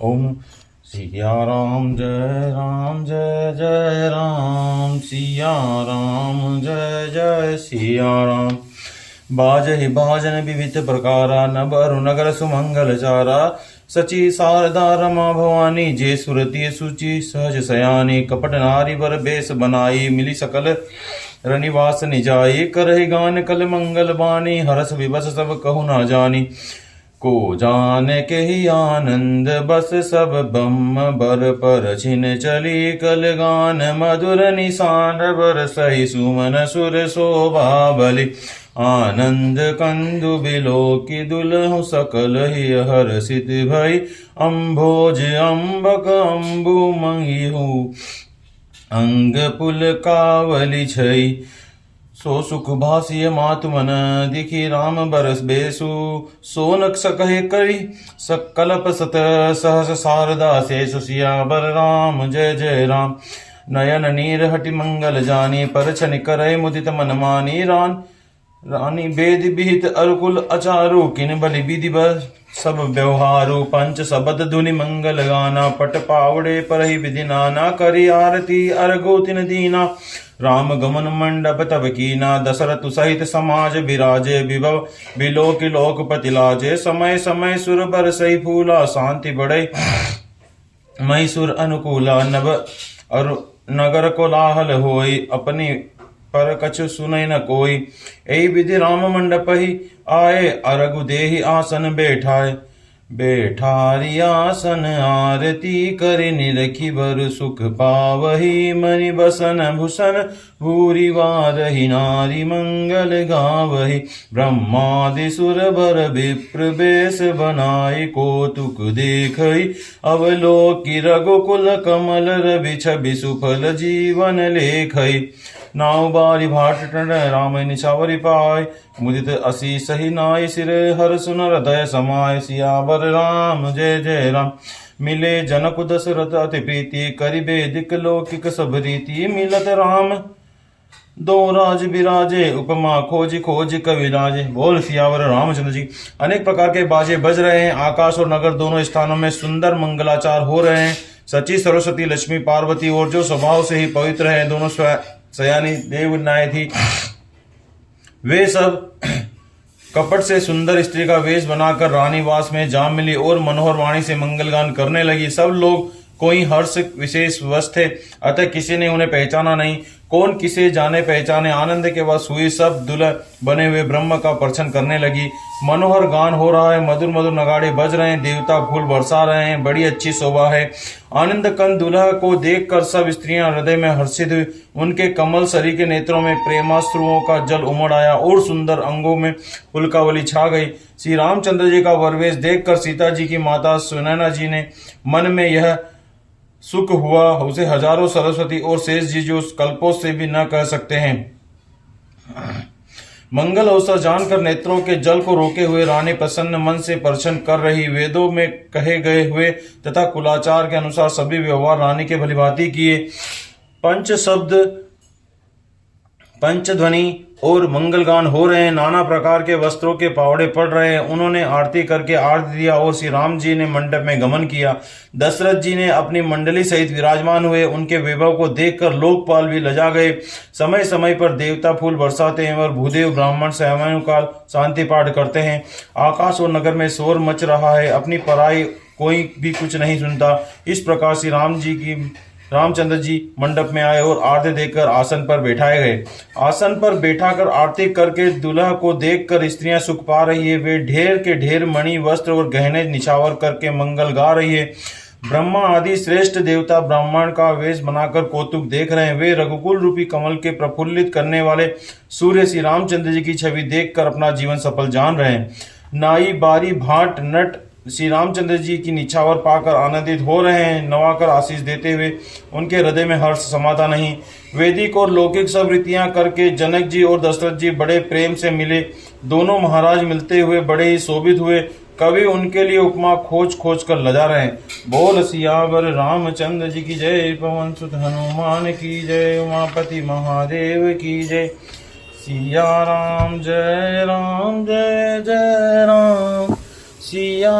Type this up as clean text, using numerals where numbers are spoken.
ओम सिया राम जय जय राम, सिया राम जय सिया राम। बाजहि बाजन विविध प्रकारा, नबर नगर सुमंगल चारा। सची शारदा रमा भवानी, जे सुरति सुचि सहज सयानी। कपट नारी वर बेस बनाई, मिली सकल रनिवास निजाई। करहि गान कल मंगल बानी, हरस विवस सब कहु ना जानी। को जाने के ही आनंद बस, सब बम बर पर छिन चली। कल गान मधुर निशान, बर सही सुमन सुर शोभा बलि। आनंद कंदु बिलो की दुलहु, सकल ही हर्षित भई। अम्भोज अम्बक अम्बु मंगिहु, अंग पुल कावली छई। सो सुख भासिय मातु मन, दिखि राम बरस बेसु। सोनक सकहे करी सकलप सत, सहस शारदा शेषु। सियावर राम जय राम। नयन नीर हटि मंगल जानी, पर छन करय मुदित मन मानी। रानी वेद विहित अरुकुल अचारु, किन बलि विधि सब व्यवहारु। पंच सबद धुनि मंगल गाना, पट पावड़े पर ही विधि नाना। करी आरती अर्घो तिन दीना, राम गमन मंडप तब कीना। दशरथ सहित समाज बिराजे, विभव बिलोक लोकपति लाजे। समय समय सुर बर सही फूला, शांति बढ़े मैसूर अनुकूला। नभ और नगर कोलाहल होई, अपनी पर कछु सुनय न कोई। एहि विधि राम मंडप ही आए, अरगु देहि आसन बैठाए। बैठारी आसन आरती करि, निरखि बर सुख पावही। मनि बसन भूषण भूरि वारहि, नारी मंगल गावही। ब्रह्मादि सुर बर विप्र बेस बनाई, कौतुक देखई। अवलोकि रघुकुल कमल, रवि छवि सुफल जीवन लेखई। नाउ बारी भाट टन, राम निछावरि पाय। मुदित असीस ही नाय, सिर हर सुन हृदय समाय। सियावर राम जय राम। मिले जनक दशरथ अति प्रीति, करि वेदिक लौकिक सब रीति। मिलत राम दो राज बिराजे, उपमा खोज खोज कविराजे। बोल सियावर रामचंद्र जी। अनेक प्रकार के बाजे बज रहे हैं। आकाश और नगर दोनों स्थानों में सुंदर मंगलाचार हो रहे हैं। सची सरस्वती लक्ष्मी पार्वती, और जो स्वभाव से ही पवित्र है, दोनों सयानी देवनाएं थी, वे सब कपट से सुंदर स्त्री का वेश बनाकर रानीवास में जा मिली और मनोहर वाणी से मंगलगान करने लगी। सब लोग कोई हर्ष विशेष वश थे, अतः किसी ने उन्हें पहचाना नहीं। कौन किसे जाने पहचाने, आनंद के वश हुई। सब दुल्हा बने हुए ब्रह्म का परछन करने लगी। मनोहर गान हो रहा है, मधुर मधुर नगाड़े बज रहे हैं, देवता फूल बरसा रहे हैं। बड़ी अच्छी शोभा है। आनंद कंद दुल्हा को देखकर सब स्त्रियां हृदय में हर्षित हुई। उनके कमल सरी के नेत्रों में प्रेमाश्रुओं का जल उमड़ आया और सुंदर अंगों में पुलकावली छा गई। श्री रामचंद्र जी का वरवेश देखकर सीता जी की माता सुनैना जी ने मन में यह सुख हुआ, उसे हजारों सरस्वती और शेष जी जो कल्पों से भी न कह सकते हैं। मंगल अवसर जानकर नेत्रों के जल को रोके हुए रानी प्रसन्न मन से परछन कर रही। वेदों में कहे गए हुए तथा कुलाचार के अनुसार सभी व्यवहार रानी के भलीभांति किए। पंच शब्द, पंचध्वनि और मंगलगान हो रहे हैं। नाना प्रकार के वस्त्रों के पावड़े पड़ रहे हैं। उन्होंने आरती करके आरती दिया और श्री राम जी ने मंडप में गमन किया। दशरथ जी ने अपनी मंडली सहित विराजमान हुए। उनके वैभव को देखकर लोकपाल भी लजा गए। समय समय पर देवता फूल बरसाते हैं और भूदेव ब्राह्मण समयानुकाल शांति पाठ करते हैं। आकाश और नगर में शोर मच रहा है, अपनी पराई कोई भी कुछ नहीं सुनता। इस प्रकार श्री रामचंद्र जी मंडप में आए और आरती देकर आसन पर बैठाए गए। आसन पर बैठाकर आरती करके दूल्हा को देखकर स्त्रियां सुख पा रही है। वे ढेर के ढेर मणि वस्त्र और गहने निछावर करके मंगल गा रही है। ब्रह्मा आदि श्रेष्ठ देवता ब्राह्मण का वेश बनाकर कौतुक देख रहे हैं। वे रघुकुल रूपी कमल के प्रफुल्लित करने वाले सूर्य श्री रामचंद्र जी की छवि देखकर अपना जीवन सफल जान रहे हैं। नाई बारी भाट नट श्री रामचंद्र जी की निछावर पाकर आनंदित हो रहे हैं। नवाकर आशीष देते हुए उनके हृदय में हर्ष समाता नहीं। वैदिक और लौकिक सब रीतियां करके जनक जी और दशरथ जी बड़े प्रेम से मिले। दोनों महाराज मिलते हुए बड़े ही शोभित हुए। कवि उनके लिए उपमा खोज खोज कर लजा रहे हैं। बोल सियावर रामचंद्र जी की जय, पवन सुत हनुमान की जय, उमापति महादेव की जय। सिया राम जय जय राम, सिया